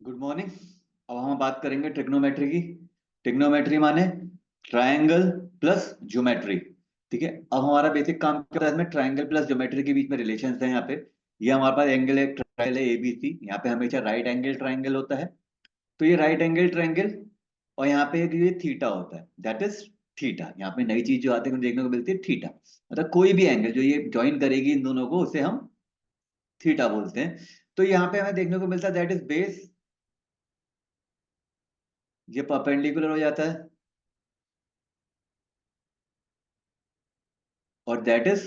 Good morning. अब हम बात करेंगे ट्रिग्नोमेट्री की। ट्रिग्नोमेट्री माने ट्रायंगल प्लस ज्योमेट्री। ठीक है, अब हमारा बेसिक काम क्या है, इसमें ट्रायंगल प्लस ज्योमेट्री के बीच में रिलेशन है। यहाँ पे ये हमारे पास एंगल एक ट्रायंगल है एबीसी। यहाँ पे हमेशा राइट एंगल ट्रायंगल होता है। तो ये राइट एंगल ट्रायंगल और यहाँ पे एक ये थीटा होता है, दैट इज थीटा। यहाँ पे नई चीज जो आती है देखने को मिलती है, थीटा। मतलब कोई भी एंगल जो ये ज्वाइन करेगी इन दोनों को, उसे हम थीटा बोलते हैं। तो यहाँ पे हमें देखने को मिलता है दैट इज बेस। ये परपेंडिकुलर हो जाता है और दैट इज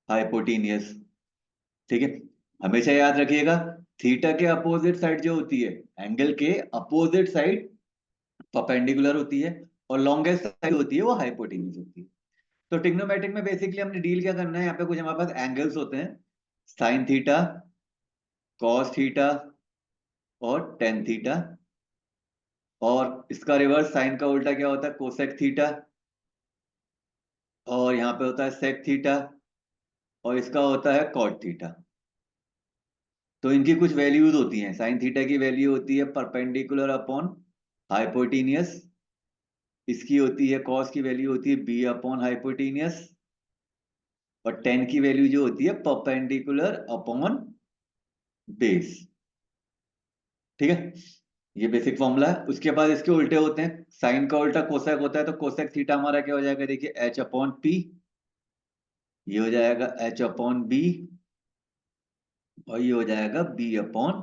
हाइपोटेनियस। ठीक है, हमेशा याद रखिएगा थीटा के अपोजिट साइड जो होती है, एंगल के अपोजिट साइड परपेंडिकुलर होती है और लॉन्गेस्ट साइड होती है वो हाइपोटेन्यूज होती है। तो ट्रिग्नोमेट्रिक में बेसिकली हमने डील क्या करना है, यहाँ पे कुछ हमारे पास एंगल्स होते हैं, साइन थीटा, कॉस थीटा और टेन थीटा। और इसका रिवर्स साइन का उल्टा क्या होता है, कोसेक थीटा। और यहाँ पे होता है सेक थीटा और इसका होता है कॉट थीटा। तो इनकी कुछ वैल्यूज होती हैं। साइन थीटा की वैल्यू होती है परपेंडिकुलर अपॉन हाइपोटेनियस। इसकी होती है कॉस की वैल्यू होती है बी अपॉन हाइपोटेनियस। और टेन की वैल्यू जो होती है परपेंडिकुलर अपॉन बेस। ठीक है, ये बेसिक फॉर्मूला है। उसके बाद इसके उल्टे होते हैं, साइन का उल्टा कोसेक होता है। तो कोसेक थीटा हमारा क्या हो जाएगा, देखिए एच अपॉन पी। ये हो जाएगा एच अपॉन बी और ये हो जाएगा बी अपॉन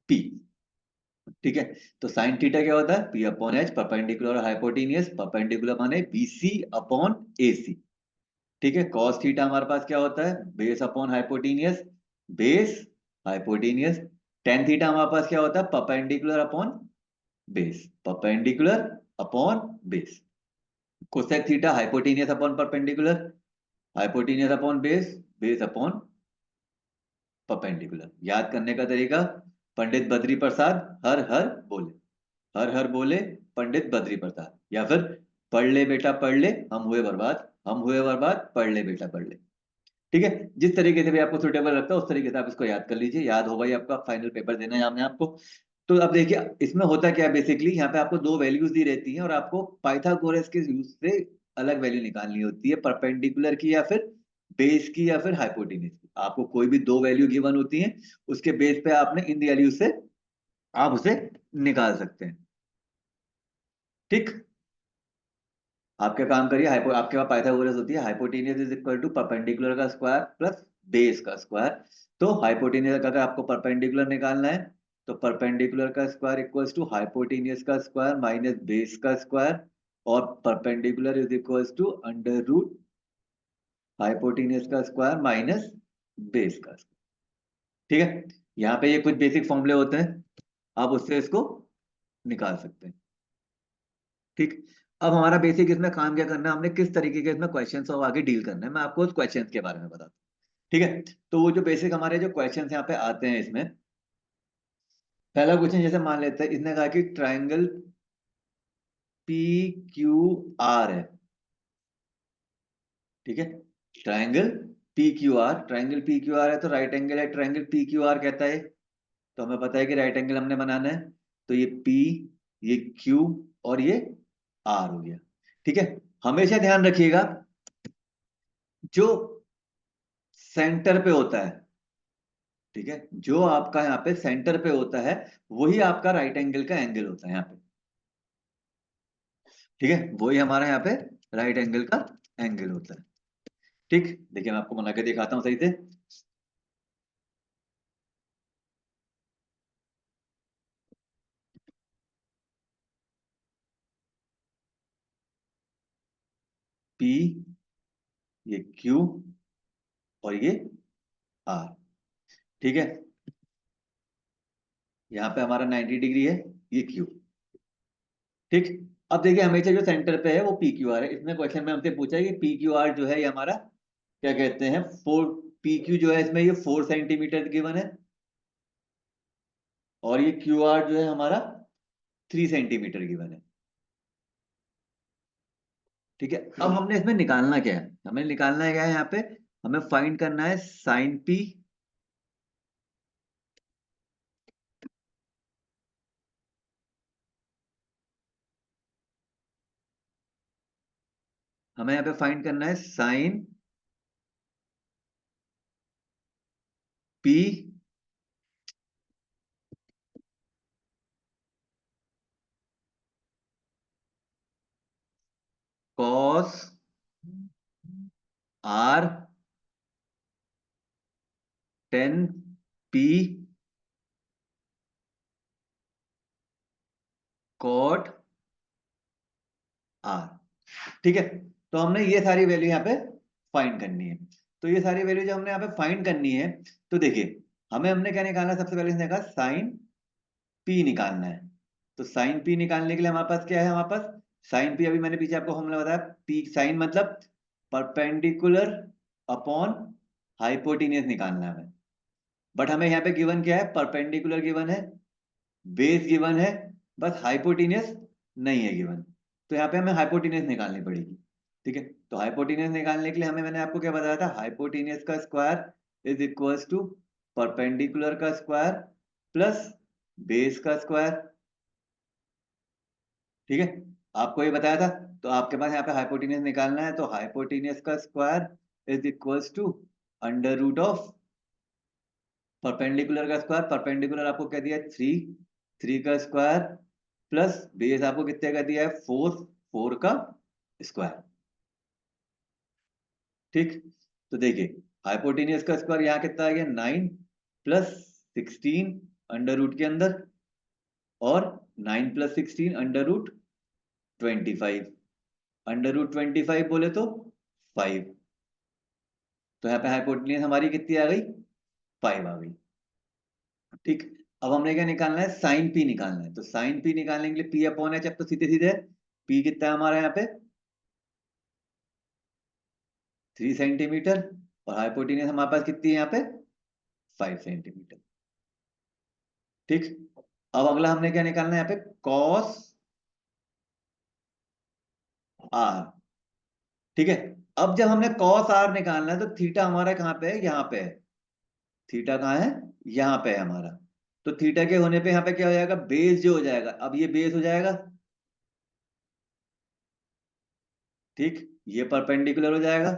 पी। ठीक है, तो साइन थीटा क्या होता है, P upon H, perpendicular hypotenuse. Perpendicular माने बीसी अपॉन एसी। ठीक है, कॉस थीटा हमारे पास क्या होता है, base upon hypotenuse, base hypotenuse. Tan theta हमारे पास क्या होता है, perpendicular upon base, perpendicular upon base. Cosec theta hypotenuse upon perpendicular, hypotenuse upon base, base upon perpendicular. याद करने का तरीका, पंडित बद्री प्रसाद हर हर बोले, हर हर बोले पंडित बद्री प्रसाद। या फिर पढ़ ले बेटा पढ़ ले, हम हुए बर्बाद, हम हुए बर्बाद, पढ़ ले बेटा पढ़ ले। ठीक है, जिस तरीके से भी आपको सुटेबल लगता है उस तरीके से आप इसको याद कर लीजिए। याद होगा, ये आपका फाइनल पेपर देना है हमने आपको। तो अब देखिए इसमें होता क्या है, बेसिकली यहाँ पे आपको दो वैल्यूज दी रहती हैं और आपको पाइथागोरस के यूज से अलग वैल्यू निकालनी होती है, परपेंडिकुलर की या फिर बेस की या फिर हाइपोटेन्यूज की। आपको कोई भी दो वैल्यू गिवन होती है, उसके बेस पे आपने इन वैल्यू से आप उसे निकाल सकते हैं। ठीक, आप क्या काम करिए, हाइपो आपके पास पाइथागोरस होती है, hypotenuse is equal to perpendicular का स्क्वायर प्लस बेस का स्क्वायर। तो हाइपोटेनियस का अगर आपको परपेंडिकुलर निकालना है तो परपेंडिकुलर का स्क्वायर इक्वल्स टू हाइपोटेनियस का स्क्वायर माइनस बेस का स्क्वायर। और perpendicular is equals to under root hypotenuse का स्क्वायर माइनस बेस का स्क्वायर। ठीक है, यहाँ पे ये कुछ बेसिक फॉर्मूले होते हैं, आप उससे इसको निकाल सकते हैं। ठीक, अब हमारा बेसिक इसमें काम क्या करना है, हमने किस तरीके के इसमें क्वेश्चंस और आगे डील करना है, मैं आपको उस क्वेश्चंस के बारे में बताता हूँ। ठीक है, तो वो जो बेसिक हमारे जो क्वेश्चंस यहाँ पे आते हैं इसमें, पहला क्वेश्चन जैसे मान लेते हैं, इसने कहा कि ट्राइंगल पी क्यू आर है। ठीक है, triangle P Q R, triangle P Q R है तो राइट एंगल है, ट्राइंगल पी क्यू आर कहता है। तो हमें पता है कि राइट एंगल हमने बनाना है। तो ये पी, ये क्यू और ये आर हो गया। ठीक है, हमेशा ध्यान रखिएगा जो सेंटर पे होता है, ठीक है, जो आपका यहाँ पे सेंटर पे होता है वही आपका राइट एंगल का एंगल होता है यहाँ पे। ठीक है, वही हमारा यहाँ पे राइट एंगल का एंगल होता है। ठीक, देखिए मैं आपको बना के दिखाता हूँ सही से। पी, ये क्यू और ये आर। ठीक है, यहाँ पे हमारा 90 डिग्री है, ये क्यू। ठीक, अब देखिए हमेशा जो सेंटर पे है वो पी क्यू आर है। इसमें क्वेश्चन में हमसे पूछा है कि पी क्यू आर जो है ये हमारा क्या कहते हैं, फोर, पी क्यू जो है इसमें ये 4 सेंटीमीटर गिवन है और ये क्यू आर जो है हमारा 3 सेंटीमीटर गिवन है। ठीक है, अब हमने इसमें निकालना क्या है, हमें निकालना क्या है यहाँ पे, हमें फाइंड करना है साइन पी हमें यहाँ पे फाइंड करना है sine P cos R 10 P cot R. ठीक है, तो हमने ये सारी वैल्यू यहाँ पे फाइंड करनी है। तो ये सारी वैल्यू जो हमने यहाँ पे फाइंड करनी है, तो देखिए हमने क्या निकालना है, सबसे पहले इसने कहा साइन पी निकालना है। तो साइन पी निकालने के लिए हमारे पास क्या है, हमारे पास साइन पी, अभी मैंने पीछे आपको फॉर्मूला बताया, पी साइन मतलब परपेंडिकुलर अपॉन हाइपोटेन्यूज निकालना है हमें। बट हमें यहाँ पे गिवन क्या है, परपेंडिकुलर गिवन है, बेस गिवन है, बस हाइपोटेन्यूज नहीं है गिवन। तो यहाँ पे हमें हाइपोटेन्यूज निकालनी पड़ेगी। ठीक है, तो हाइपोटेन्यूज निकालने के लिए हमें, मैंने आपको क्या बताया था, हाइपोटेन्यूज का square is equals to perpendicular का स्क्वायर प्लस बेस का स्क्वायर। ठीक है, आपको ये बताया था। तो आपके पास यहाँ पे हाइपोटेन्यूज निकालना है, तो हाइपोटेन्यूज का square is equals to under root of perpendicular का स्क्वायर, परपेंडिकुलर आपको क्या दिया है 3, 3 का स्क्वायर प्लस बेस आपको कितने का दिया है 4, 4 का स्क्वायर। ठीक, तो देखिए हाइपोटेनियस का स्क्वायर यहाँ कितना आ गया 9 प्लस 16 अंडर रूट के अंदर, और 9 plus 16 under root 25, under root 25 बोले तो 5। तो यहाँ पे हाइपोटेनियस हमारी कितनी आ गई, 5 आ गई। ठीक, अब हमने क्या निकालना है, साइन पी निकालना है। तो साइन पी निकालने के लिए पी अपॉन एच, अब तो सीधे सीधे पी कितना है हमारा यहाँ पे 3 सेंटीमीटर, और हाइपोटेन्यूज हमारे पास कितनी है यहाँ पे 5 सेंटीमीटर। ठीक, अब अगला हमने क्या निकालना है यहाँ पे, कॉस आर। ठीक है, अब जब हमने कॉस आर निकालना है, तो थीटा हमारा कहाँ पे है, यहाँ पे है। थीटा कहाँ है, यहाँ पे है हमारा। तो थीटा के होने पे यहाँ पे क्या हो जाएगा, बेस जो हो जाएगा, अब ये बेस हो जाएगा। ठीक, ये परपेंडिकुलर हो जाएगा,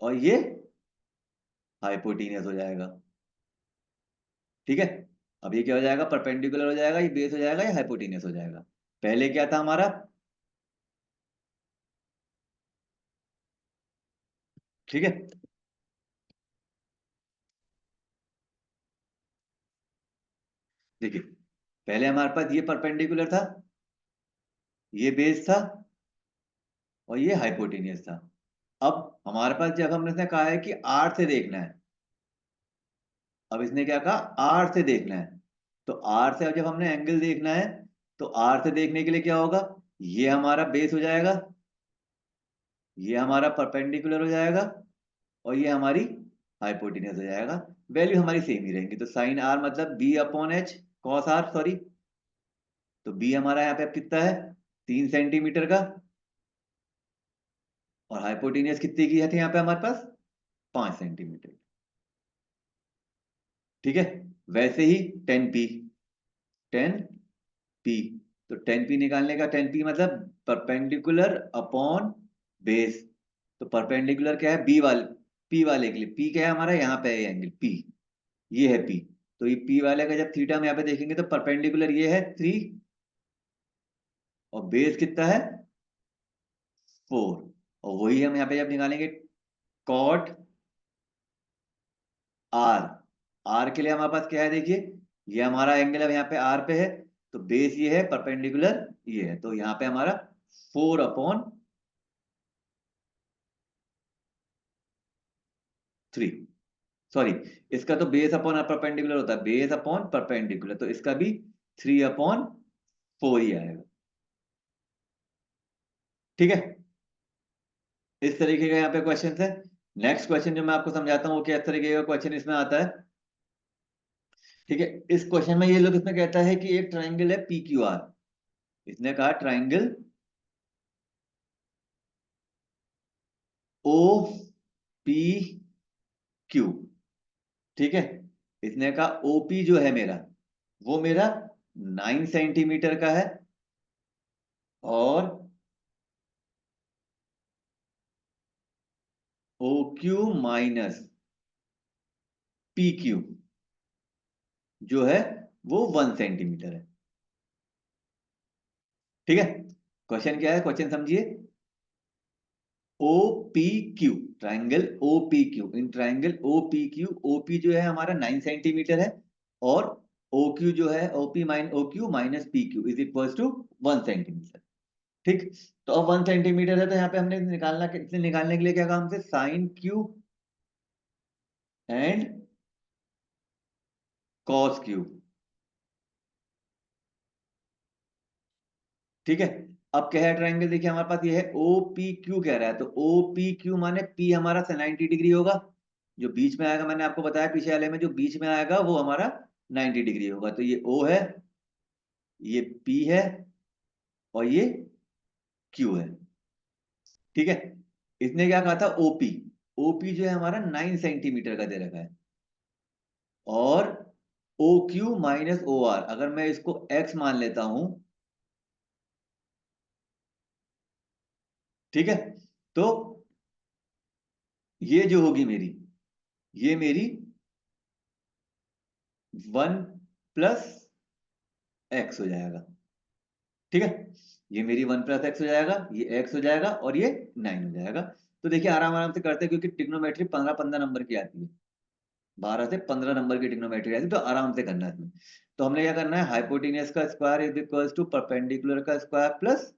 और ये हाइपोटेनियस हो जाएगा। ठीक है, अब ये क्या हो जाएगा, परपेंडिकुलर हो जाएगा, ये बेस हो जाएगा, ये हाइपोटेनियस हो जाएगा। पहले क्या था हमारा, ठीक है। देखिए पहले हमारे पास ये परपेंडिकुलर था, ये बेस था, और ये हाइपोटेनियस था। अब हमारे पास जब हमने इसने कहा है कि आर से देखना है, अब इसने क्या कहा, आर से देखना है। तो आर से अब जब हमने एंगल देखना है, तो आर से देखने के लिए क्या होगा, ये हमारा बेस हो जाएगा, ये हमारा परपेंडिकुलर हो जाएगा, और ये हमारी हाइपोटेन्यूज हो जाएगा। वैल्यू हमारी सेम ही रहेंगी। तो साइन आर मतलब B upon H, cos R sorry. तो बी हमारा यहाँ पे अब कितना है 3 सेंटीमीटर का, और हाइपोटेनियस कितने की है थी यहाँ पे हमारे पास 5 सेंटीमीटर। ठीक है, वैसे ही 10 पी, 10 पी, तो 10 पी निकालने का, 10 पी मतलब परपेंडिकुलर अपॉन बेस। तो परपेंडिकुलर क्या है, बी वाले, पी वाले के लिए, पी क्या है हमारा यहाँ पे है एंगल पी, ये है पी। तो ये पी वाले का जब थीटा में यहाँ पे देखेंगे, तो परपेंडिकुलर ये है 3, और बेस कितना है 4, और वही हम यहाँ पे जब निकालेंगे कॉट आर, आर के लिए हमारे पास क्या है, देखिए ये हमारा एंगल अब यहाँ पे आर पे है, तो बेस ये है, परपेंडिकुलर ये है, तो यहाँ पे हमारा 4/3, सॉरी, इसका तो बेस अपॉन परपेंडिकुलर होता है, बेस अपॉन परपेंडिकुलर, तो इसका भी 3/4 ही आएगा। ठीक है, इस तरीके का यहाँ पे क्वेश्चन है। नेक्स्ट क्वेश्चन जो मैं आपको समझाता हूँ वो क्या तरीके का क्वेश्चन इसमें आता है। ठीक है, इस क्वेश्चन में ये लोग इसमें कहता है कि एक ट्राइंगल है पी क्यू आर। इसने कहा ट्राइंगल ओ पी क्यू। ठीक है, इसने कहा ओपी जो है मेरा, वो मेरा 9 सेंटीमीटर का है, और O Q minus P Q जो है वो 1 सेंटीमीटर है। ठीक है, क्वेश्चन क्या है, क्वेश्चन समझिए। O P Q, triangle O P Q, in triangle O P Q, OP जो है हमारा 9 सेंटीमीटर है, और ओ क्यू जो है O Q minus P Q is equal to 1 centimetre. ठीक, तो अब 1 सेंटीमीटर है, तो यहाँ पे हमने इसे निकालने के लिए क्या काम से sine Q and cos Q. ठीक है, अब क्या है ट्राइंगल, देखिए हमारे पास ये है ओ पी क्यू कह रहा है, तो ओ पी क्यू माने पी हमारा 90 डिग्री होगा, जो बीच में आएगा मैंने आपको बताया पीछे वाले में, जो बीच में आएगा वो हमारा 90 डिग्री होगा। तो ये ओ है, ये पी है, और ये क्यू है। ठीक है, इसने क्या कहा था ओपी, ओपी जो है हमारा 9 सेंटीमीटर का दे रखा है, और O Q minus O R अगर मैं इसको एक्स मान लेता हूं, ठीक है, तो ये जो होगी मेरी, ये मेरी 1 प्लस एक्स हो जाएगा। ठीक है, ये मेरी 1 प्लस एक्स हो जाएगा, ये एक्स हो जाएगा, और ये 9 हो जाएगा। तो देखिए आराम आराम से करते हैं, क्योंकि ट्रिग्नोमेट्री 15-15 नंबर की आती है, 12 से 15 नंबर की ट्रिग्नोमेट्री आती है, तो आराम से करना है इसमें। तो हमने क्या करना है, हाइपोटेनियस का square is equal to perpendicular का स्क्वायर प्लस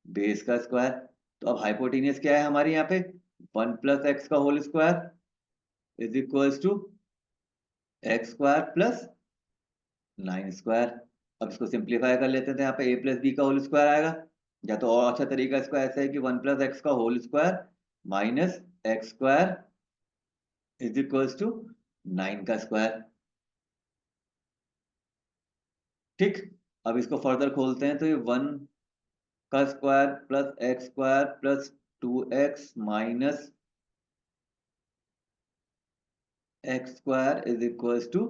बेस का स्क्वायर। तो अब हाइपोटेनियस क्या है हमारे यहाँ पे, 1 प्लस एक्स का whole square is equal to x square plus 9 square. अब इसको सिंप्लीफाई कर लेते थे, यहाँ पे ए प्लस बी का होल स्क्वायर आएगा, या तो और अच्छा तरीका इसका ऐसा है कि 1 प्लस एक्स का whole square minus x square is equal to 9 का स्क्वायर। ठीक, अब इसको फर्दर खोलते हैं, तो ये 1 का square plus x square plus 2x minus x square is equal to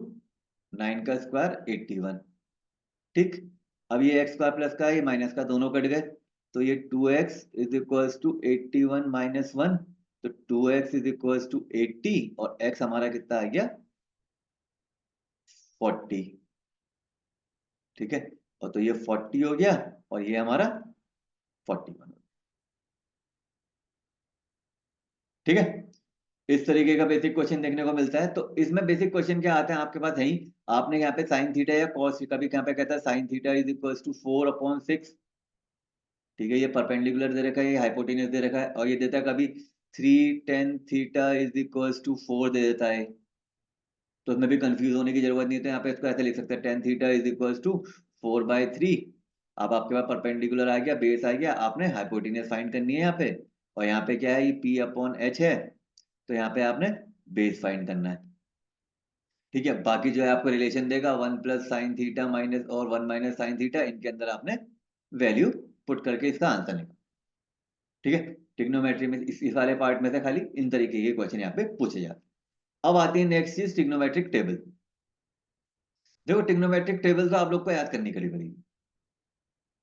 9 का स्क्वायर 81। ठीक, अब ये एक्स स्क्वायर प्लस का ये माइनस का दोनों कट गए, तो ये 2x is equal to 81 minus 1, तो 2x इज इक्वल टू 80, और x हमारा कितना आ गया 40। ठीक है, और तो ये 40 हो गया, और ये हमारा 41 हो गया। ठीक है, इस तरीके का बेसिक क्वेश्चन देखने को मिलता है। तो इसमें बेसिक क्वेश्चन क्या आते हैं आपके पास है ही, आपने यहाँ पे साइन थीटा या कॉस, कभी यहाँ पे कहता है sine theta is equal to 4/6। ठीक है, ये परपेंडिकुलर दे रखा है, ये हाइपोटेन्यूस दे रखा है, और ये देता है कभी 3 tan theta is equal to 4 दे देता है। तो इसमें भी कंफ्यूज होने की जरूरत नहीं है, तो यहाँ पे इसको ऐसे लिख सकते हैं tan theta is equal to 4/3। अब आपके पास परपेंडिकुलर आ गया, बेस आ गया, आपने हाइपोटेन्यूस फाइंड करनी है यहाँ पे, और यहाँ पे क्या है, ये P/H है, तो यहाँ पे आपने बेस फाइंड करना है। ठीक है, बाकी जो है आपको रिलेशन देगा 1 प्लस साइन थीटा माइनस और 1 माइनस साइन थीटा, इनके अंदर आपने वैल्यू पुट करके इसका आंसर निकाल। ठीक है, ट्रिग्नोमेट्री में इस वाले पार्ट में से खाली इन तरीके के क्वेश्चन यहाँ पे पूछे जाते हैं। अब आती है नेक्स्ट चीज, ट्रिग्नोमेट्रिक टेबल। देखो ट्रिग्नोमेट्रिक टेबल तो आप लोग को याद करनी पड़ेगी।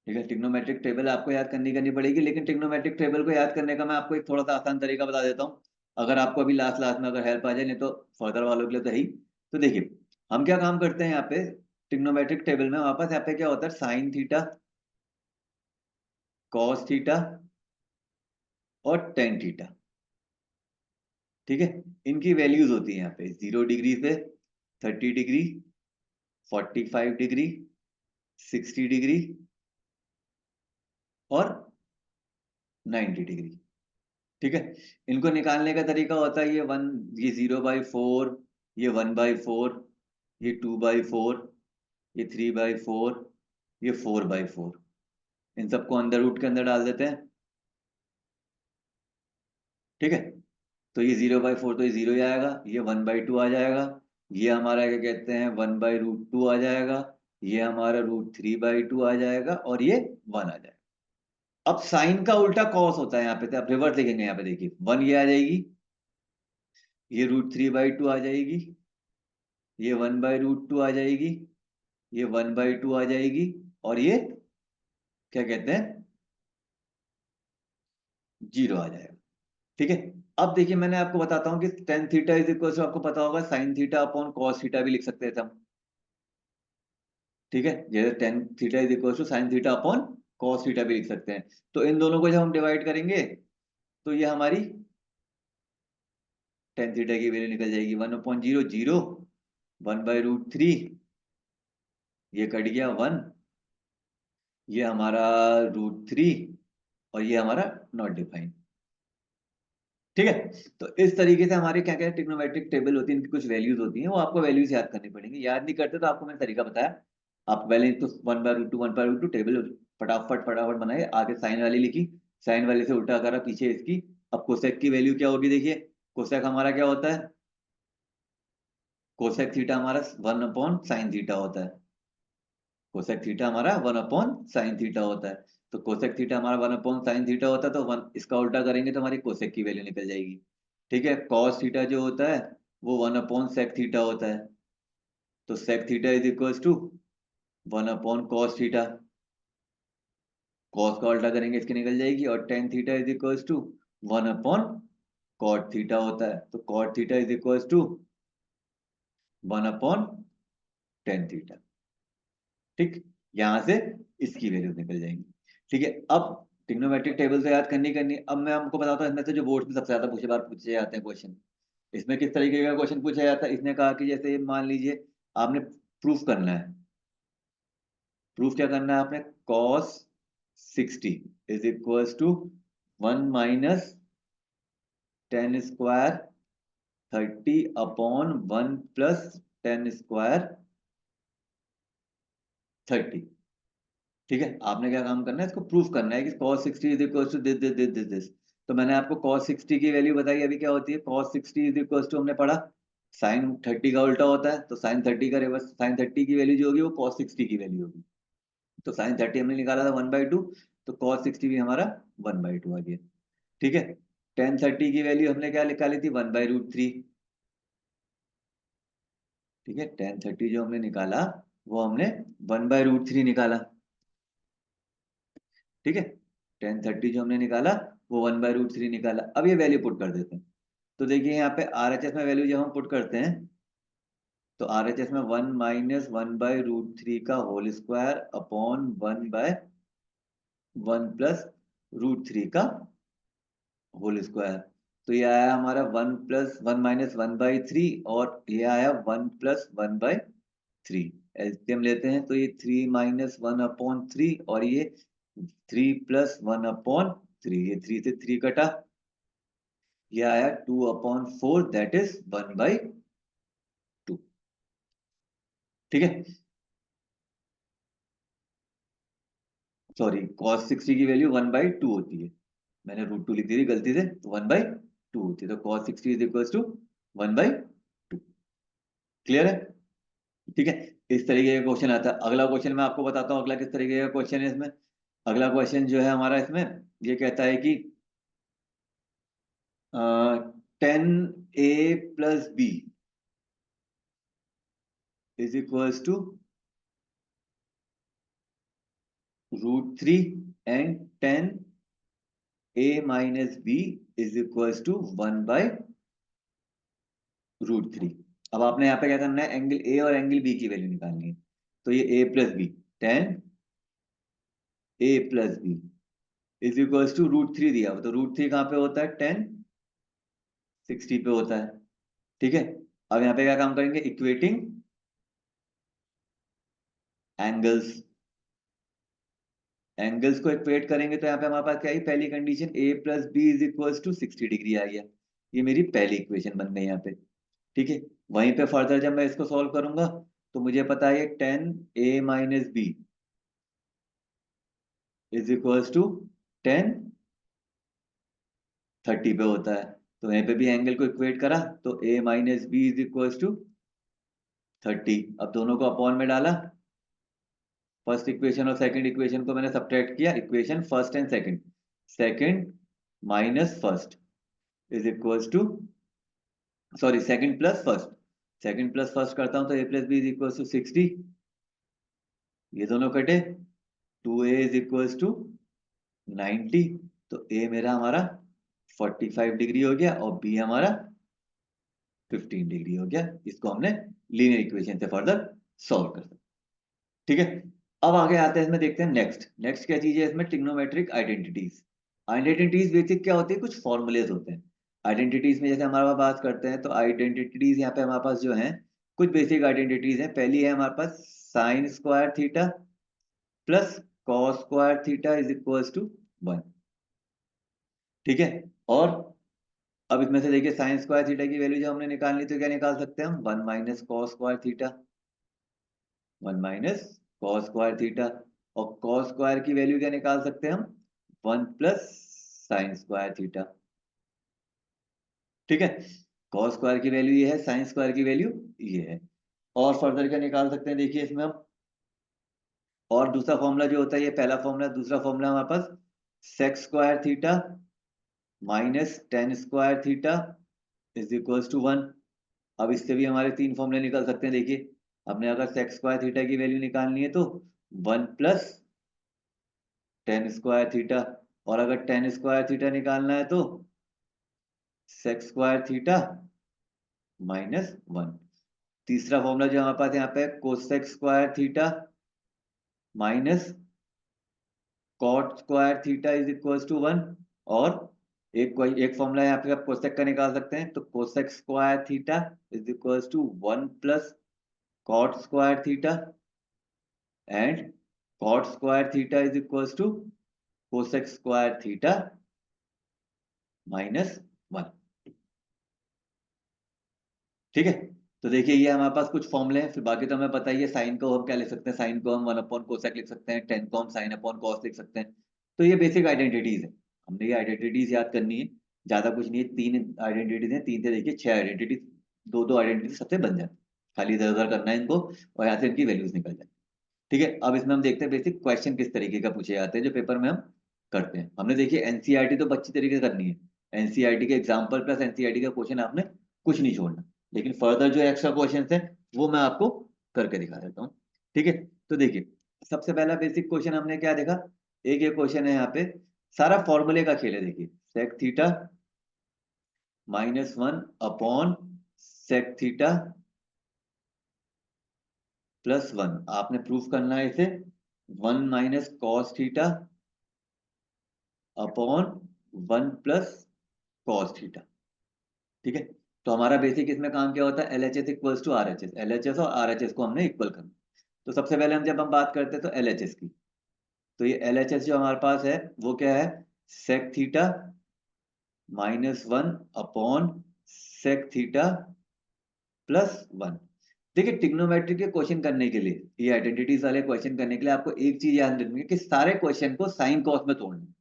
ठीक है, ट्रिग्नोमेट्रिक टेबल आपको याद करनी पड़ेगी, लेकिन ट्रिग्नोमेट्रिक टेबल को याद करने का मैं आपको एक थोड़ा सा आसान तरीका बता देता हूँ, अगर आपको अभी लास्ट लास्ट में अगर हेल्प आ जाए, नहीं तो फर्दर वालों के लिए तो है ही। तो देखिए हम क्या काम करते हैं यहाँ पे, ट्रिग्नोमेट्रिक टेबल में वापस यहाँ पे क्या होता है, साइन थीटा, कॉस थीटा और टेन थीटा। ठीक है, इनकी वैल्यूज होती है यहाँ पे 0 डिग्री पे, 30 डिग्री, 45 डिग्री, 60 डिग्री और 90 डिग्री। ठीक है, इनको निकालने का तरीका होता है, ये 0/4, ये 1/4, ये 2/4, ये 3/4, ये 4/4, इन सबको अंदर रूट के अंदर डाल देते हैं। ठीक है, तो ये 0/4 तो ये 0 ही आएगा, ये 1/2 आ जाएगा, ये हमारा क्या कहते हैं 1/√2 आ जाएगा, ये हमारा √3/2 आ जाएगा, और ये 1 आ जाएगा। अब साइन का उल्टा कॉस होता है यहाँ पे, तो आप रिवर्स लिखेंगे, यहाँ पे देखिए 1 ये आ जाएगी, ये √3/2 आ जाएगी, ये 1/√2 आ जाएगी, ये 1/2 आ जाएगी, और ये क्या कहते हैं 0 आ जाएगा। ठीक है, अब देखिए मैंने आपको बताता हूँ कि tan theta is equal to, आपको पता होगा sine theta upon cos theta भी लिख सकते थे हम। ठीक है, जैसे tan theta is equal to sine theta upon cos theta भी लिख सकते हैं। तो इन दोनों को जब हम डिवाइड करेंगे तो ये हमारी टेन थीटा की वैल्यू निकल जाएगी 1/0 जीरो, 1/√3, ये कट गया 1, ये हमारा √3 और ये हमारा नॉट डिफाइंड। ठीक है, तो इस तरीके से हमारे क्या क्या ट्रिग्नोमेट्रिक टेबल होती है, इनकी कुछ वैल्यूज होती हैं, वो आपको वैल्यूज याद करनी पड़ेंगी। याद नहीं करते तो आपको मैंने तरीका बताया, आप पहले तो 1/√2 टेबल फटाफट फटाफट बनाए, आगे साइन वाली लिखी, साइन वाले से उल्टा करा पीछे इसकी। अब कोसेक की वैल्यू क्या होगी, देखिए कोसेक हमारा क्या होता है, कोसेक थीटा हमारा 1/sin थीटा होता है। कोसेक थीटा हमारा 1/sin थीटा होता है। तो कोसेक थीटा हमारा 1/sin थीटा होता है, तो वन इसका उल्टा करेंगे तो हमारी कोसेक की वैल्यू निकल जाएगी। ठीक है, कॉस थीटा जो होता है वो 1/sec थीटा होता है। तो sec theta is equal to 1/cos theta, cos का उल्टा करेंगे इसकी निकल जाएगी। और tan theta is equal to 1/cot theta होता है। तो cot theta is equal to 1/tan theta. ठीक, यहां से इसकी वैल्यू निकल जाएंगी। ठीक है, अब ट्रिग्नोमेट्रिक टेबल से याद करनी। अब मैं आपको बताता हूँ इसमें से जो बोर्ड में सबसे ज्यादा पूछे जाते हैं क्वेश्चन, इसमें किस तरीके का क्वेश्चन पूछा जाता है। इसने कहा कि जैसे मान लीजिए आपने प्रूफ करना है, प्रूफ क्या करना है आपने, cos 60 is equal to 1 - tan² 30/1 + tan² 30। ठीक है, आपने क्या काम करना है, इसको प्रूफ करना है कि cos 60 is equal to this this this this this. तो मैंने आपको cos 60 की वैल्यू बताई, अभी क्या होती है, cos 60 इज इक्वल टू, हमने पढ़ा sin 30 का उल्टा होता है, तो sin 30 का रिवर्स, sin 30 की वैल्यू जो होगी वो cos 60 की वैल्यू होगी। तो sin 30 हमने निकाला था 1/2, तो cos 60 भी हमारा 1/2 आ गया। ठीक है, tan 30 की वैल्यू हमने क्या निकाली थी, 1/√3। ठीक है, tan 30 जो हमने निकाला वो हमने 1/√3 निकाला। ठीक है, tan 30 जो हमने निकाला वो 1/√3 निकाला। अब ये वैल्यू पुट कर देते हैं। तो देखिए यहाँ पे RHS में वैल्यू जब हम पुट करते हैं तो RHS में 1 - 1/√3 का होल स्क्वायर अपॉन 1/1 + √3 का होल स्क्वायर। तो ये आया हमारा 1 + 1 - 1/3, और ये आया 1 + 1/3। एलसीएम लेते हैं तो ये 3 - 1/3, और ये 3 + 1/3, ये 3 से 3 कटा, ये आया 2/4, दैट इज 1/2। ठीक है, सॉरी, cos 60 की वैल्यू 1/2 होती है, मैंने √2 लिख दी थी गलती से, तो 1/2 होती है। तो cos 60 is equal to 1/2। Clear है? ठीक है, इस तरीके का क्वेश्चन आता है। अगला क्वेश्चन मैं आपको बताता हूँ अगला किस तरीके का क्वेश्चन है इसमें। अगला क्वेश्चन जो है हमारा इसमें, ये कहता है कि 10a + b is equal to √3, and 10a - b is equal to 1/√3। अब आपने यहाँ पे क्या करना है, एंगल ए और एंगल बी की वैल्यू निकालनी है। तो ये a + b, 10a + b is equal to √3 दिया हुआ, तो √3 कहाँ पे होता है, 1060 पे होता है। ठीक है, अब यहाँ पे क्या काम करेंगे, इक्वेटिंग एंगल्स, एंगल्स को इक्वेट करेंगे तो यहाँ पे हमारे पास क्या है, पहली condition a + b is equal to 60 degree आ गया। ये मेरी पहली इक्वेशन बन गई यहाँ पे। ठीक है, वहीं पे फर्दर जब मैं इसको सॉल्व करूंगा तो मुझे पता है 10a - b is equal to 1030 पे होता है। तो यहाँ पे भी एंगल को इक्वेट करा तो a - b is equal to 30। अब दोनों को अपॉन में डाला, फर्स्ट इक्वेशन और सेकंड इक्वेशन को मैंने सब्ट्रैक्ट किया, equation first and second, second minus first is equals to, sorry second plus first, second plus first करता हूं तो a + b is equals to 60, ये दोनों कटे, 2a इज इक्वल्स टू 90, तो a मेरा हमारा 45 डिग्री हो गया और बी हमारा 15 डिग्री हो गया। इसको हमने लीनियर इक्वेशन से फर्दर सॉल्व कर सकते। ठीक है, अब आगे आते हैं, इसमें देखते हैं नेक्स्ट। नेक्स्ट क्या चीज है इसमें? Trigonometric identities. आइडेंटिटीज बेसिक क्या होती है? कुछ फॉर्मूलेज होते हैं आइडेंटिटीज में। जैसे हमारे पास बात करते हैं तो आइडेंटिटीज यहाँ पे हमारे पास जो है कुछ बेसिक आइडेंटिटीज है। पहली है हमारे पास sine square theta plus cos square theta is equal to 1। ठीक है, और अब इसमें से देखिए साइन स्क्वायर थीटा की वैल्यू जो हमने निकालनी तो क्या निकाल सकते हैं हम? 1 minus cos square theta, 1 minus cos square theta. और कॉस स्क्वायर की वैल्यू क्या निकाल सकते हैं हम? 1 प्लस साइन स्क्वायर थीटा। ठीक है, कॉस स्क्वायर की वैल्यू ये है, साइन स्क्वायर की वैल्यू ये है। और फर्दर क्या निकाल सकते हैं देखिए इसमें हम? और दूसरा फॉर्मूला जो होता है, ये पहला फॉर्मूला, दूसरा फॉर्मूला हमारे पास sec square theta minus tan square theta is equal to 1। अब इससे भी हमारे तीन फॉर्मूले निकल सकते हैं। देखिए, हमने अगर सेक स्क्वायर थीटा की वैल्यू निकालनी है तो 1 प्लस टेन स्क्वायर थीटा, और अगर टेन स्क्वायर थीटा निकालना है तो सेक स्क्वायर थीटा माइनस 1। तीसरा फॉर्मूला जो हमारे पास यहाँ पे cosec square theta minus cot square theta is equal to 1। और एक फॉर्मूला यहाँ पे आप कोसेक का निकाल सकते हैं, तो cosec square theta is equal to 1 plus cot square theta and cot square theta is equal to cosec square theta minus 1। ठीक है, तो देखिए ये हमारे पास कुछ फॉर्मूले हैं। फिर बाकी तो हमें पता ही है, साइन को हम क्या लिख सकते हैं? साइन को हम 1 अपॉन कोसेक लिख सकते हैं, टेन को हम साइन अपॉन कॉस लिख सकते हैं। तो ये बेसिक आइडेंटिटीज है, हमने ये आइडेंटिटीज याद करनी है, ज्यादा कुछ नहीं है। तीन आइडेंटिटीज हैं, तीन से देखिए 6 आइडेंटिटीज, दो दो आइडेंटिटी सबसे बन जाती है। खाली इधर उधर करना है इनको और यहाँ से इनकी वैल्यूज निकल जाती है। ठीक है, अब इसमें हम देखते हैं बेसिक क्वेश्चन किस तरीके का पूछे जाते हैं जो पेपर में हम करते हैं। हमने देखिए एनसीईआरटी तो अच्छी तरीके से करनी है, एनसीईआरटी के एग्जाम्पल प्लस एनसीईआरटी का क्वेश्चन आपने कुछ नहीं छोड़ना। लेकिन फर्दर जो एक्स्ट्रा क्वेश्चन है वो मैं आपको करके दिखा देता हूँ। ठीक है, तो देखिए सबसे पहला बेसिक क्वेश्चन हमने क्या देखा? एक ये क्वेश्चन है यहाँ पे, सारा फॉर्मूले का खेल है। देखिए sec theta minus 1 upon sec theta plus 1, आपने प्रूफ करना है इसे 1 minus cos theta upon 1 plus cos theta. ठीक है, तो हमारा बेसिक इसमें काम क्या होता है? LHS equals to RHS, LHS और RHS को हमने इक्वल करना। तो सबसे पहले हम जब हम बात करते हैं तो LHS की, तो ये LHS जो हमारे पास है वो क्या है? Sec theta minus 1 upon sec theta plus 1। देखिए ट्रिग्नोमेट्री के क्वेश्चन करने के लिए, ये आइडेंटिटीज वाले क्वेश्चन करने के लिए आपको एक चीज याद रखनी है कि सारे क्वेश्चन को साइन कॉस में तोड़ना है।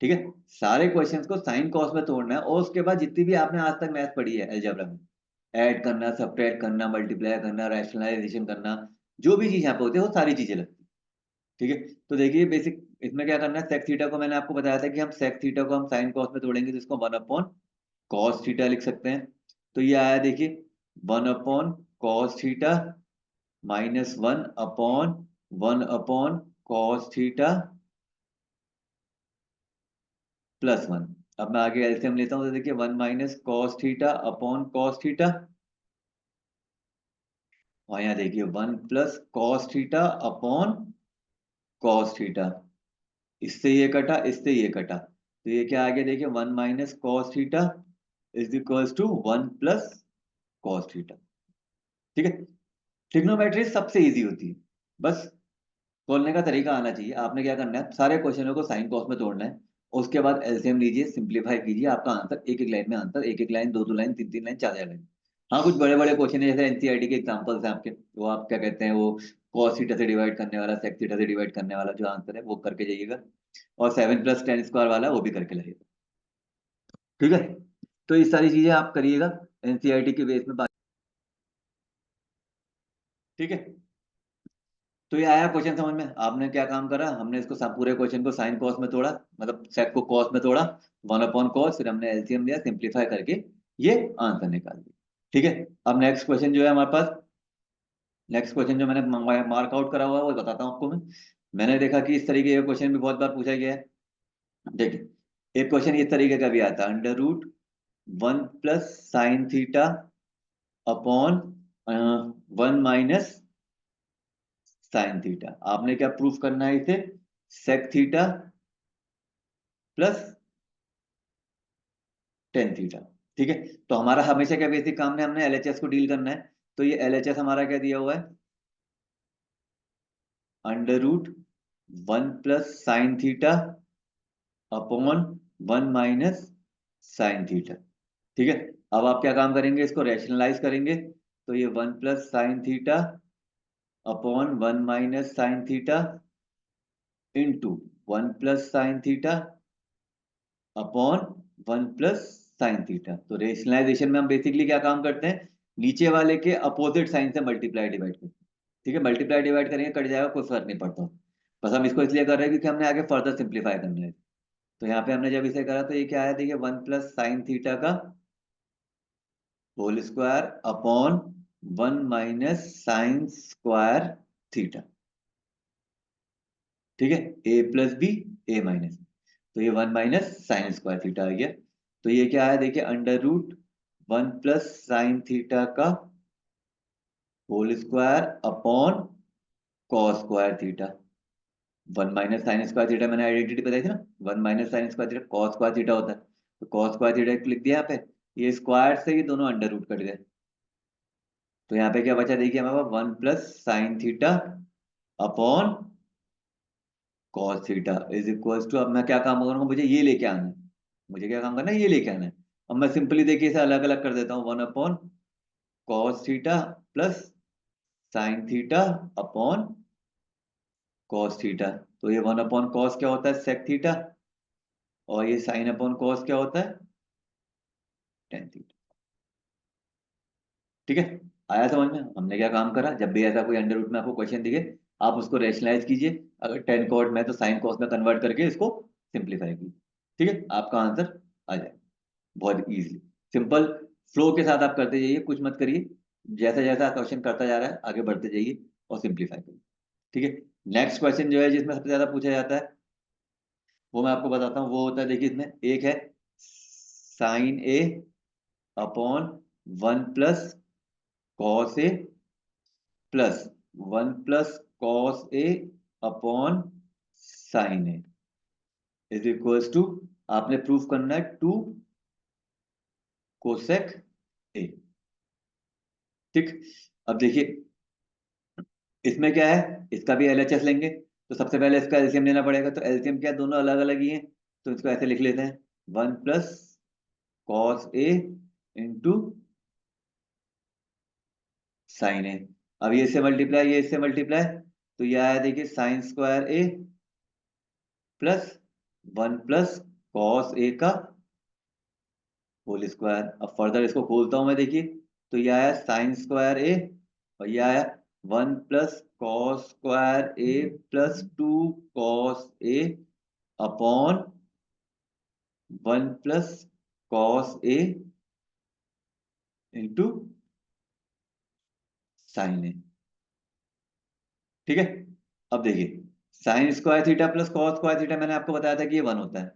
ठीक है, सारे क्वेश्चंस को साइन कॉस में तोड़ना है, और उसके बाद जितनी भी आपने आज तक मैथ पढ़ी है अलजेब्रा में, ऐड करना, सब्ट्रैक्ट करना, मल्टीप्लाई करना, रैशनलाइजेशन करना, जो भी चीज यहाँ पे होती है वो सारी चीजें लगती है। ठीक है, तो देखिए बेसिक इसमें क्या करना है, सेक थीटा को मैंने आपको बताया था कि हम सेक थीटा को हम साइन कॉस में तोड़ेंगे तो इसको 1 अपॉन कॉस थीटा लिख सकते हैं। तो ये आया देखिए 1 upon cos theta minus 1 upon cos theta plus 1। अब मैं आगे एलसीएम लेता हूं तो देखिए 1 minus cos theta upon cos theta, और यहाँ देखिए 1 plus cos theta upon cos theta. इससे ये कटा, इससे ये कटा, तो ये क्या आ गया? देखिए 1 minus cos theta is equals to 1 plus cos theta. ठीक है, ट्रिग्नोमेट्री सबसे इजी होती है, बस तोड़ने का तरीका आना चाहिए। आपने क्या करना है, सारे क्वेश्चनों को साइन कॉस में तोड़ना है, उसके बाद एलसीएम लीजिए, सिंप्लीफाई कीजिए, आपका आंसर एक एक लाइन में आंसर, एक एक लाइन, दो दो लाइन, तीन तीन लाइन, चार चार लाइन। हाँ, कुछ बड़े बड़े क्वेश्चन है जैसे एनसीईआरटी के एग्जांपल्स हैं आपके, वो आप क्या कहते हैं, वो कॉस थीटा से डिवाइड करने वाला, सेक थीटा से डिवाइड करने वाला जो आंसर है वो करके जाइएगा, और 7 प्लस टेन स्क्वायर वाला वो भी करके लाइएगा। ठीक है, तो ये सारी चीजें आप करिएगा एनसीईआरटी के बेस में। ठीक है, तो ये आया क्वेश्चन समझ में? आपने क्या काम करा, हमने इसको पूरे क्वेश्चन को साइन कॉस में तोड़ा, मतलब सेक को कॉस में तोड़ा, 1 अपॉन कॉस, फिर हमने एलसीएम लिया, सिंप्लीफाई करके ये आंसर निकाल दिया। ठीक है, अब नेक्स्ट क्वेश्चन जो है हमारे पास, नेक्स्ट क्वेश्चन जो मैंने मार्क आउट करा हुआ है वो बताता हूँ आपको मैं। मैंने देखा कि इस तरीके का क्वेश्चन भी बहुत बार पूछा गया है। देखिए एक क्वेश्चन इस तरीके का भी आता है, under root 1 + sin θ upon 1 - sin θ। आपने क्या प्रूफ करना है इसे, sec θ प्लस tan θ। ठीक है, तो हमारा हमेशा क्या बेसिक काम है, हमने एलएचएस को डील करना है। तो ये एलएचएस हमारा क्या दिया हुआ है, under root 1 + sin θ upon 1 - sin θ। ठीक है, अब आप क्या काम करेंगे, इसको रैशनलाइज करेंगे। तो ये 1 + sin θ upon 1 - sin θ into 1 + sin θ upon 1 + sin θ। तो रेशनलाइजेशन में हम बेसिकली क्या काम करते हैं, नीचे वाले के अपोजिट साइन से मल्टीप्लाई डिवाइड करते हैं। ठीक है, मल्टीप्लाई डिवाइड करेंगे कट जाएगा, कोई फर्क नहीं पड़ता। बस हम इसको इसलिए कर रहे हैं क्योंकि हमने आगे फर्दर सिंप्लीफाई करना है। तो यहाँ पे हमने जब इसे करा तो ये क्या आया, देखिए 1 + sin θ का होल स्क्वायर अपॉन 1 - sin²θ। ठीक है, a + b a-, तो ये 1 - sin² θ आ गया। तो ये क्या है, देखिए अंडर रूट 1 + sin θ का whole square upon cos²θ। 1 - sin² θ मैंने आइडेंटिटी बताई थी ना, 1 - sin² θ cos² θ होता है। तो cos² θ लिख दिया यहाँ पे, ये स्क्वायर से ये दोनों अंडर रूट कट गए। तो यहाँ पे क्या बचा, देखिए हमारे पास 1 + sin θ upon cos θ is equal to, अब मैं क्या काम करूंगा, मुझे ये लेके आना है। मुझे क्या काम करना है, ये लेके आना है। अब मैं सिंपली देखिए इसे अलग अलग कर देता हूँ, 1/cos θ plus sin θ upon cos θ। तो ये 1/cos क्या होता है, sec θ, और ये sin/cos क्या होता है, tan θ। ठीक है, आया समझ में। हमने क्या काम करा, जब भी ऐसा कोई अंडर रूट में आपको क्वेश्चन दिखे, आप उसको रेशनलाइज कीजिए। अगर टेन कॉट में तो साइन कॉस में कन्वर्ट करके इसको सिंप्लीफाई कीजिए। ठीक है, आपका आंसर आ जाए बहुत इजीली। सिंपल फ्लो के साथ आप करते जाइए, कुछ मत करिए। जैसा जैसा क्वेश्चन करता जा रहा है आगे बढ़ते जाइए और सिंप्लीफाई करिए। ठीक है, नेक्स्ट क्वेश्चन जो है जिसमें सबसे ज्यादा पूछा जाता है वो मैं आपको बताता हूँ। वो होता है, देखिए इसमें एक है sin A upon 1 + cos A plus 1 + cos A अपॉन sin A is equals to, आपने प्रूफ करना है 2 कोसेक A। ठीक, अब देखिए इसमें क्या है, इसका भी एलएचएस लेंगे। तो सबसे पहले इसका एलसीएम लेना पड़ेगा। तो एलसीएम क्या है, दोनों अलग अलग ही हैं। तो इसको ऐसे लिख लेते हैं, 1 + cos A into sin A। अब ये इससे मल्टीप्लाई, ये इससे मल्टीप्लाई, तो ये आया देखिए sin² A plus 1 + cos A का होल स्क्वायर। अब फर्दर इसको खोलता हूं मैं, देखिए तो ये आया sin² A और ये आया 1 + cos² A plus 2 cos A upon 1 + cos A into sin A। ठीक है, अब देखिए sin² θ प्लस cos² θ मैंने आपको बताया था कि ये 1 होता है।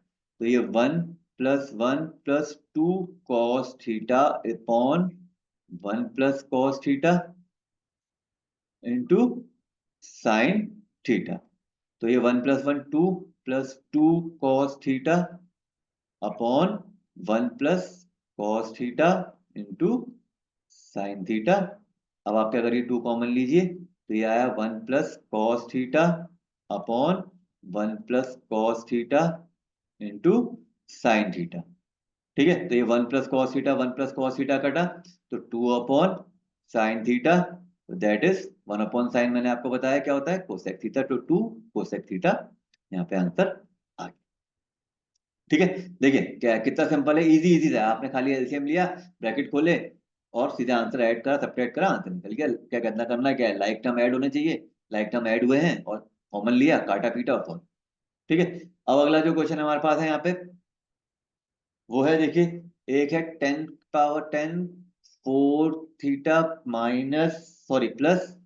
तो ये 1 + 1 + 2 cos θ upon 1 + cos θ into sine theta. तो ये 1 + 1 2 + 2 cos θ upon 1 + cos θ into sine theta. अब आप क्या करिए, 2 कॉमन लीजिए, तो ये आया 1 + cos θ upon 1 + cos θ into sine theta. ठीक है, तो ये 1 + cos θ 1 + cos θ कटा, तो 2 upon sine theta, that is 1/sin। मैंने आपको बताया क्या होता है, कोसेक थीटा। तो 2 कोसेक थीटा, यहाँ पे आंसर आ गया। ठीक है, देखिए क्या कितना सिंपल है, इजी इजी है। आपने खाली एलसीएम लिया, ब्रैकेट खोले और सीधा आंसर ऐड करा, सब्ट्रैक्ट करा, आंसर निकल गया। क्या करना करना क्या है, लाइक टर्म ऐड होने चाहिए, लाइक टर्म ऐड हुए हैं और कॉमन लिया, काटा पीटा और सॉल्व। ठीक है, अब अगला जो क्वेश्चन हमारे पास है यहाँ पे वो है, देखिए एक है 10⁻⁴ माइनस, सॉरी प्लस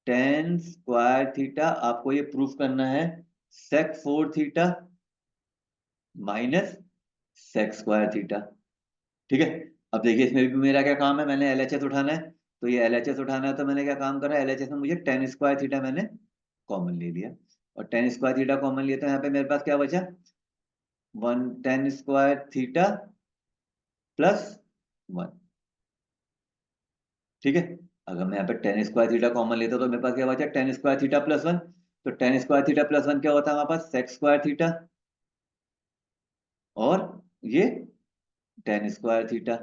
10² θ। आपको ये प्रूफ करना है sec 4 θ minus sec square theta. ठीक है, अब देखिए इसमें भी मेरा क्या काम है, मैंने एलएचएस उठाना है, तो ये एलएचएस उठाना है, तो मैंने क्या काम करा, एलएचएस में मुझे टेन स्क्वायर थीटा मैंने कॉमन ले लिया, और टेन स्क्वायर थीटा कॉमन लिया तो यहाँ पे मेरे पास क्या बचा, one ten square theta plus one. ठीक है, अगर मैं यहाँ पे टेन स्क्वायर थीटा कॉमन लेता तो मेरे पास क्या बचा, tan square theta plus one. तो tan square theta plus one क्या होता है हमारे पास, सेक स्क्वायर थीटा, और ये टेन स्क्वायर थीटा।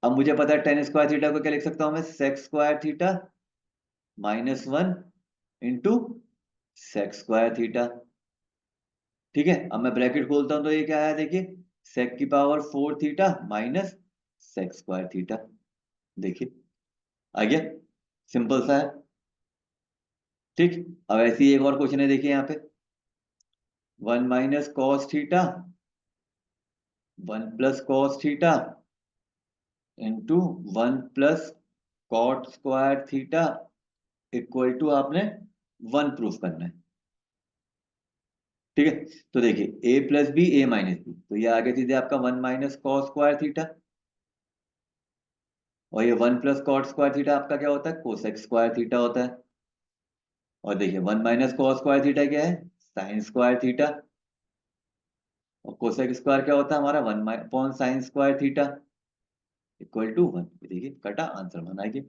अब मुझे पता है टेन स्क्वायर थीटा को क्या लिख सकता हूं मैं, sec square theta minus one into sec square theta. ठीक है, अब मैं ब्रैकेट खोलता हूं तो ये क्या आया देखिए, सेक की power four theta minus sec square theta. देखिए आ गया, सिंपल सा है। ठीक, अब ऐसे ही एक और क्वेश्चन है, देखिए यहाँ पे, one minus cos theta one plus cos theta into one plus cot square theta equal to आपने वन प्रूफ करना है। ठीक है, तो देखिए a plus B A minus B, तो ये आगे सीधे आपका one minus cos square theta, और ये one plus cot square theta आपका क्या होता है, कोसेक स्क्वायर थीटा होता है। और देखिए one minus cos square theta क्या है, साइन स्क्वायर थीटा, और कोसेक स्क्वायर क्या होता है हमारा, one upon sine square theta equal to one. देखिए कटा, आंसर वन आ गया।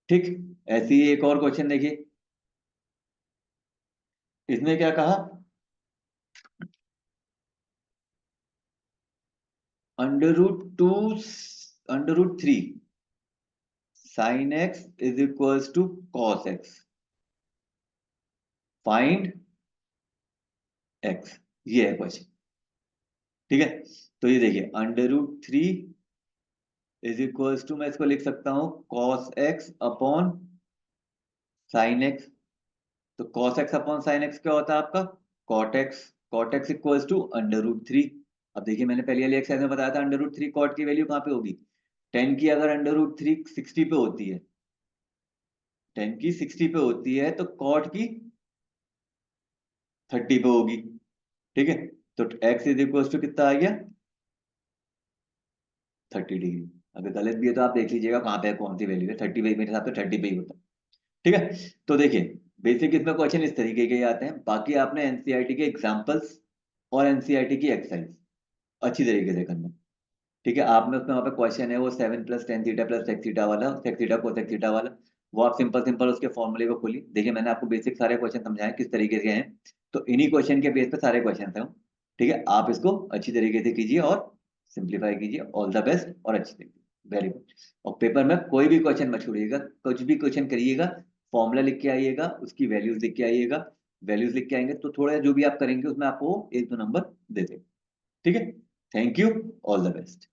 ठीक, ऐसे ही एक और क्वेश्चन देखिए, इसने क्या कहा, under root two under root three sine x is equals to cos x, find x, ये है क्वेश्चन। ठीक है, तो ये देखिए under root three is equals to, मैं इसको लिख सकता हूं cos x upon sine x. तो cos x upon sine x क्या होता है आपका, cot x. Cot x equals to under root three. अब देखिए मैंने पहले वाली एक्सरसाइज में बताया था अंडर रूट थ्री कॉट की वैल्यू कहाँ पे होगी, टेन की अगर अंडर रूट थ्री सिक्सटी पे होती है, टेन की सिक्सटी पे होती है तो कॉट की थर्टी पे होगी। ठीक है, तो एक्स इज इक्वल टू कितना आ गया, 30 डिग्री। अगर गलत भी है तो आप देख लीजिएगा कहाँ पे कौन सी वैल्यू है, थर्टी पे मेरे हिसाब से थर्टी पे ही होता है। ठीक है, तो देखिए बेसिक इसमें क्वेश्चन इस तरीके के आते हैं, बाकी आपने एनसीईआरटी के एग्जांपल्स और एनसीईआरटी की एक्सरसाइज अच्छी तरीके से करना। ठीक है, आप में उसमें वहाँ पे क्वेश्चन है वो seven plus tan theta plus sec theta वाला, सेक थीटा कोसेक थीटा वाला, वो आप सिंपल सिंपल उसके फॉर्मूले को खोलिए। देखिए मैंने आपको बेसिक सारे क्वेश्चन समझाए किस तरीके के हैं, तो इन्हीं क्वेश्चन के बेस पे सारे क्वेश्चन हैं। ठीक है, आप इसको अच्छी तरीके से कीजिए और सिंप्लीफाई कीजिए। ऑल द बेस्ट और अच्छी तरीके, वेरी गुड। और पेपर में कोई भी क्वेश्चन मत छोड़िएगा, कुछ भी क्वेश्चन करिएगा, फॉर्मूला लिख के आइएगा, उसकी वैल्यूज लिख के आइएगा। वैल्यूज लिख के आएंगे तो थोड़ा जो भी आप करेंगे उसमें आपको एक दो नंबर दे देंगे। ठीक है, thank you, all the best.